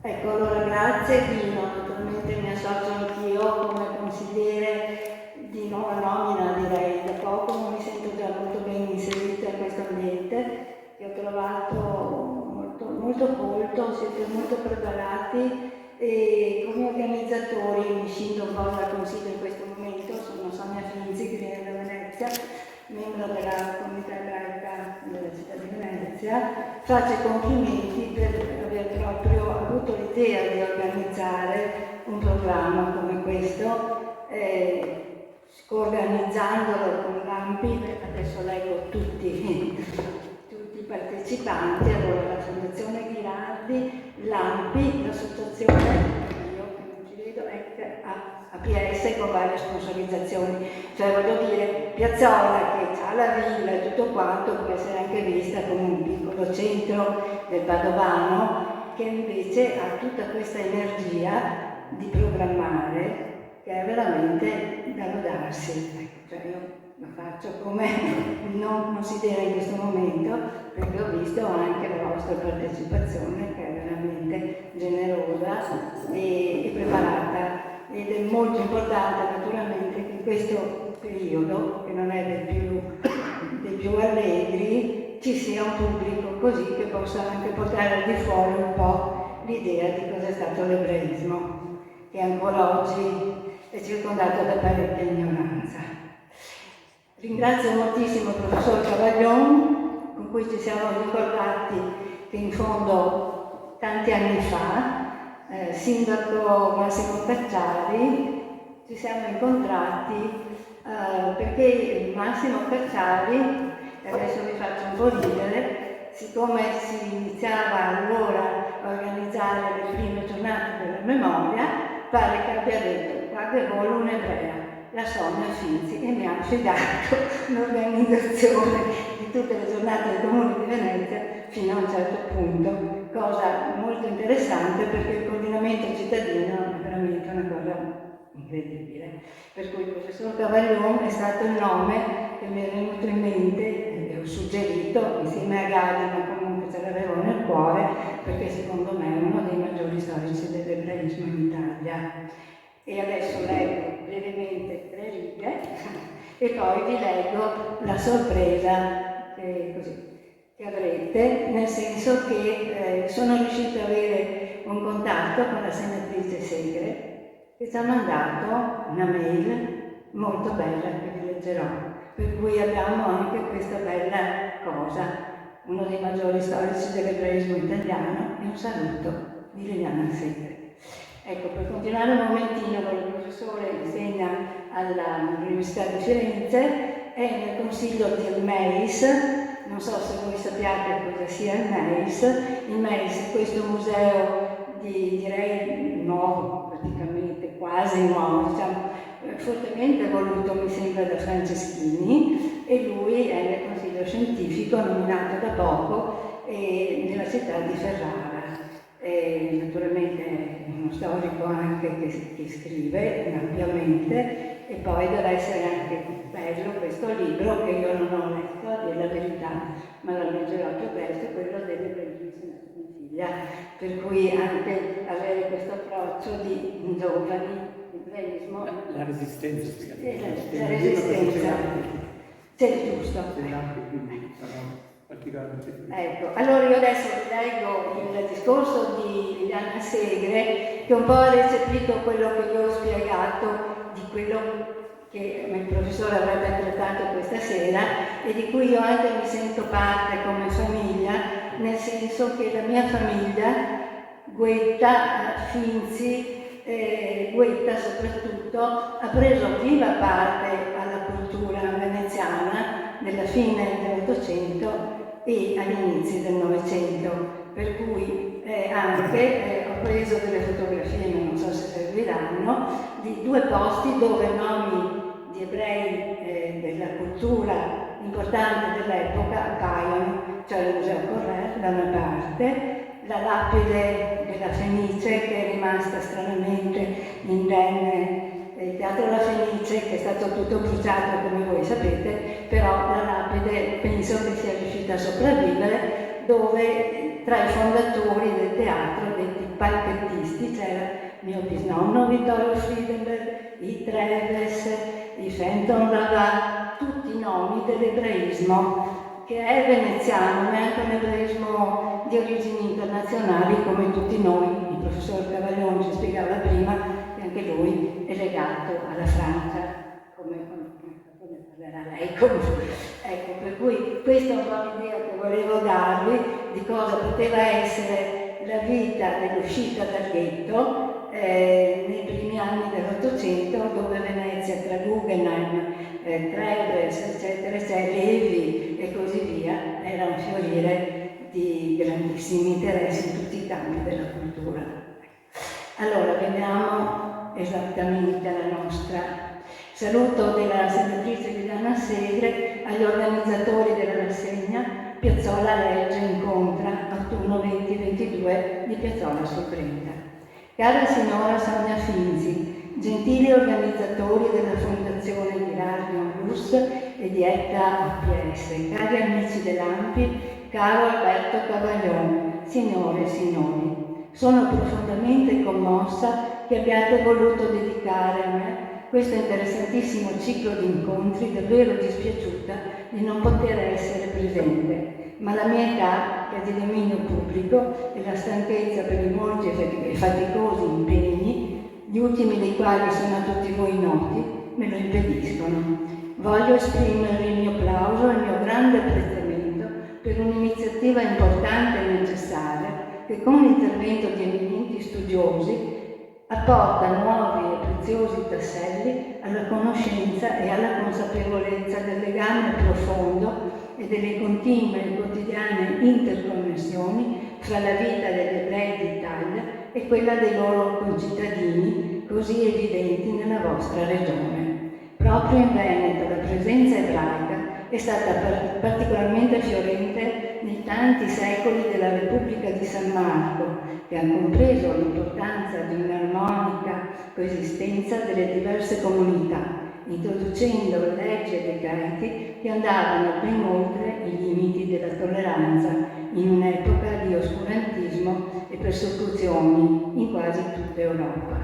Ecco, allora grazie Dino, naturalmente mi associo anch'io come consigliere di nuova nomina, direi da poco, ma mi sento già molto ben inserita in questo ambiente che ho trovato molto colto, siete molto preparati e come organizzatori mi scinto un po' dal consiglio in questo momento, sono Sonia Finzi che viene da Venezia, membro della comunità ebraica della città di Venezia, faccio i complimenti per aver proprio avuto l'idea di organizzare un programma come questo, organizzandolo con l'AMPI, adesso leggo tutti i partecipanti, allora la Fondazione Ghirardi, l'AMPI, l'associazione, io che non ci vedo, APS con varie sponsorizzazioni, cioè voglio dire, Piazzola che ha la villa e tutto quanto può essere anche vista come un piccolo centro del Padovano che invece ha tutta questa energia di programmare che è veramente da lodarsi. Ecco, cioè io lo faccio come non considero in questo momento perché ho visto anche la vostra partecipazione che è veramente generosa e preparata. Ed è molto importante naturalmente che in questo periodo, che non è dei più allegri, ci sia un pubblico così che possa anche portare al di fuori un po' l'idea di cosa è stato l'ebraismo, che ancora oggi è circondato da parecchia ignoranza. Ringrazio moltissimo il professor Cavaglion, con cui ci siamo ricordati che in fondo tanti anni fa sindaco Massimo Cacciari, ci siamo incontrati perché Massimo Cacciari, e adesso vi faccio un po' ridere, siccome si iniziava allora a organizzare le prime giornate della memoria, pare che abbia detto: guarda, vuole un'ebrea, la Sonia Finzi, e mi ha affidato l'organizzazione di tutte le giornate del Comune di Venezia fino a un certo punto, cosa molto interessante perché il coordinamento cittadino è veramente una cosa incredibile. Per cui il professor Cavaglion è stato il nome che mi è venuto in mente e ho suggerito insieme a Gadi, ma comunque ce l'avevo nel cuore perché secondo me è uno dei maggiori storici dell'ebraismo in Italia. E adesso leggo brevemente 3 righe e poi vi leggo la sorpresa che avrete, nel senso che sono riuscita ad avere un contatto con la senatrice Segre che ci ha mandato una mail molto bella che vi leggerò, per cui abbiamo anche questa bella cosa, uno dei maggiori storici dell'ebraismo italiano, e un saluto di Liliana Segre. Ecco, per continuare un momentino, il professore insegna all'Università di Firenze, è nel consiglio del MEIS, non so se voi sappiate cosa sia il MEIS. Il MEIS è questo museo direi nuovo, praticamente quasi nuovo, diciamo, fortemente voluto mi sembra da Franceschini, e lui è nel consiglio scientifico nominato da poco nella città di Ferrara. Naturalmente è uno storico anche che scrive ampiamente, e poi deve essere anche bello questo libro che io non ho letto, a dire la verità, ma lo leggerò più presto, quello delle bellissime figlia, per cui anche avere questo approccio di giovani, l'ebraismo, la resistenza, la resistenza, c'è giusto. Ecco, allora io adesso vi leggo il discorso di Liliana Segre, che un po' ha recepito quello che io ho spiegato di quello che il professore avrebbe trattato questa sera e di cui io anche mi sento parte come famiglia, nel senso che la mia famiglia, Guetta, Finzi, Guetta soprattutto, ha preso viva parte alla cultura veneziana nella fine dell'Ottocento e all'inizio del Novecento, per cui anche ho preso delle fotografie, ma non so se serviranno, di 2 posti dove nomi di ebrei della cultura importante dell'epoca appaiono, cioè il Museo Correr da una parte, la lapide della Fenice che è rimasta stranamente indenne, il Teatro La Fenice che è stato tutto bruciato come voi sapete, però la lapide penso che sia riuscita a sopravvivere, dove tra i fondatori del teatro, detti nonno Vittorio Friedenberg, i Treves, i Fenton Ravat, tutti i nomi dell'ebraismo che è veneziano, ma è anche un ebraismo di origini internazionali come tutti noi. Il professor Cavaglione ci spiegava prima che anche lui è legato alla Francia, come ne parlerà lei comunque. Ecco, per cui questa è un po' l'idea che volevo darvi di cosa poteva essere la vita dell'uscita dal ghetto nei primi anni dell'Ottocento, dove Venezia, tra Guggenheim, Treves, eccetera, Levi e così via, era un fiorire di grandissimi interessi in tutti i campi della cultura. Allora, veniamo esattamente alla nostra. Saluto della senatrice Liliana Segre, agli organizzatori della rassegna Piazzolla Legge incontra, autunno 2022 di Piazzolla sul Brenta. Cara signora Sonia Finzi, gentili organizzatori della Fondazione di Radio Lus e di ETA OPS, cari amici dell'AMPI, caro Alberto Cavaglione, signore e signori, sono profondamente commossa che abbiate voluto dedicare a me questo interessantissimo ciclo di incontri, davvero dispiaciuta di non poter essere presente, ma la mia età, che è di dominio pubblico, e la stanchezza per i molti e faticosi impegni, gli ultimi dei quali sono a tutti voi noti, me lo impediscono. Voglio esprimere il mio plauso e il mio grande apprezzamento per un'iniziativa importante e necessaria che con l'intervento di eminenti studiosi apporta nuovi e preziosi tasselli alla conoscenza e alla consapevolezza del legame profondo e delle continue e quotidiane interconnessioni fra la vita degli ebrei d'Italia e quella dei loro concittadini, così evidenti nella vostra regione. Proprio in Veneto la presenza ebraica è stata particolarmente fiorente nei tanti secoli della Repubblica di San Marco, che ha compreso l'importanza di un'armonica coesistenza delle diverse comunità, introducendo leggi e decreti che andavano ben oltre i limiti della tolleranza in un'epoca di oscurantismo e persecuzioni in quasi tutta Europa,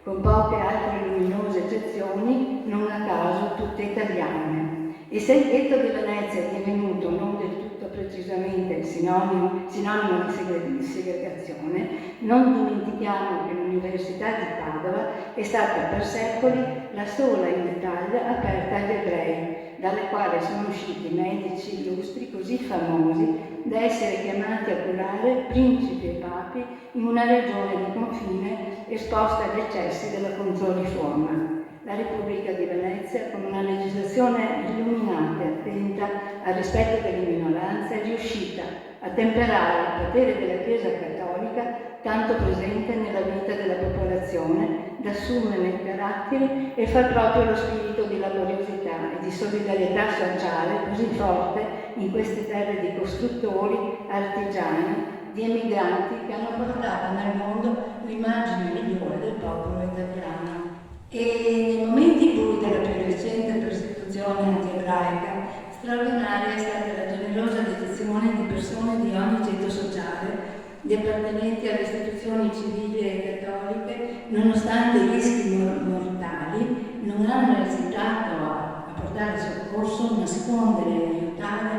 con poche altre luminose eccezioni, non a caso tutte italiane. E se il ghetto di Venezia è divenuto non del tutto precisamente sinonimo di segregazione, non dimentichiamo che l'Università di Padova è stata per secoli la sola in Italia aperta agli ebrei, dalle quali sono usciti medici illustri così famosi da essere chiamati a curare principi e papi in una regione di confine esposta agli eccessi della Controriforma. La Repubblica di Venezia, con una legislazione illuminata e attenta al rispetto delle minoranze, è riuscita a temperare il potere della Chiesa Cattolica, tanto presente nella vita della popolazione, da assumere caratteri e far proprio lo spirito di laboriosità e di solidarietà sociale così forte in queste terre di costruttori, artigiani, di emigranti che hanno portato nel mondo l'immagine migliore del popolo italiano. E nei momenti bui della più recente persecuzione anti-ebraica, straordinaria è stata la generosa dedizione di persone di ogni ceto sociale, di appartenenti alle istituzioni civili e cattoliche, nonostante i rischi mortali, non hanno esitato a portare soccorso, nascondere e aiutare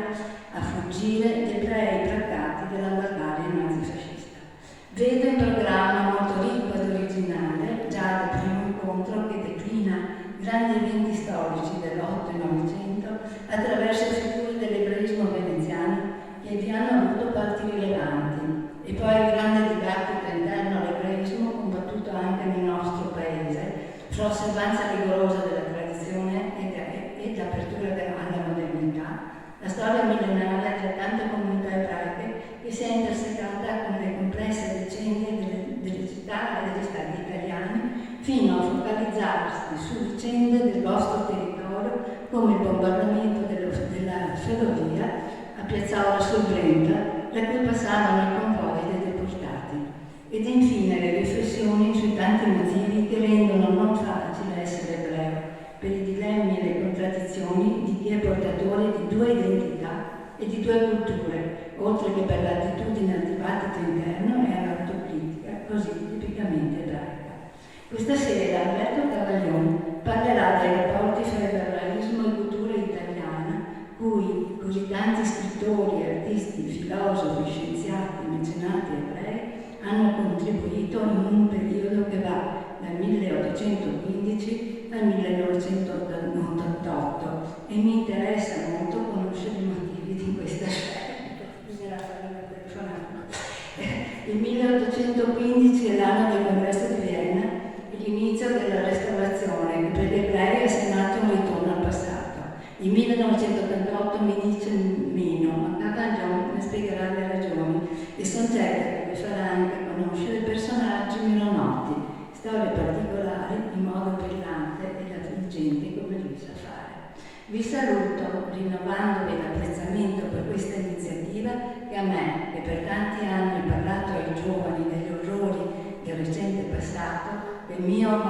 a fuggire gli ebrei trattati dalla barbarie nazifascista. Vedo in programma molto ricco ed originale, già dal primo incontro, che declina grandi eventi storici dell'8 e 900 attraverso figure dell'ebraismo veneziano che vi hanno avuto parti rilevanti, e poi il grande dibattito interno all'ebraismo combattuto anche nel nostro paese, fra osservanza rigorosa della tradizione ed apertura alla modernità, la storia millenaria delle tante comunità ebraiche che si è intersecata con le complesse vicende delle città e degli stati italiani, fino a focalizzarsi su vicende del vostro territorio come il bombardamento della ferrovia a Piazzolla sul Brenta, da cui passavano i convogli dei deportati. Ed infine le riflessioni sui tanti motivi che rendono non facile essere ebreo, per i dilemmi e le contraddizioni di chi è portatore di due identità e di due culture, oltre che per l'attitudine al dibattito interno e all'autocritica, così tipicamente ebraica. hanno contribuito in un periodo che va dal 1815 al 1988 e mi interessa molto conoscere i motivi di questa scelta. Bisognerà fare una telefonata. Il 1815 è l'anno del congresso di Vienna e l'inizio della restaurazione che per gli ebrei è segnato un ritorno al passato. Il 1988 mi dice meno, ma Papa John ne spiegherà le ragioni e sono certa che vi farà anche conoscere personaggi meno noti, storie particolari in modo brillante e avvincente come lui sa fare. Vi saluto rinnovando l'apprezzamento per questa iniziativa che a me, che per tanti anni ho parlato ai giovani degli orrori del recente passato, del mio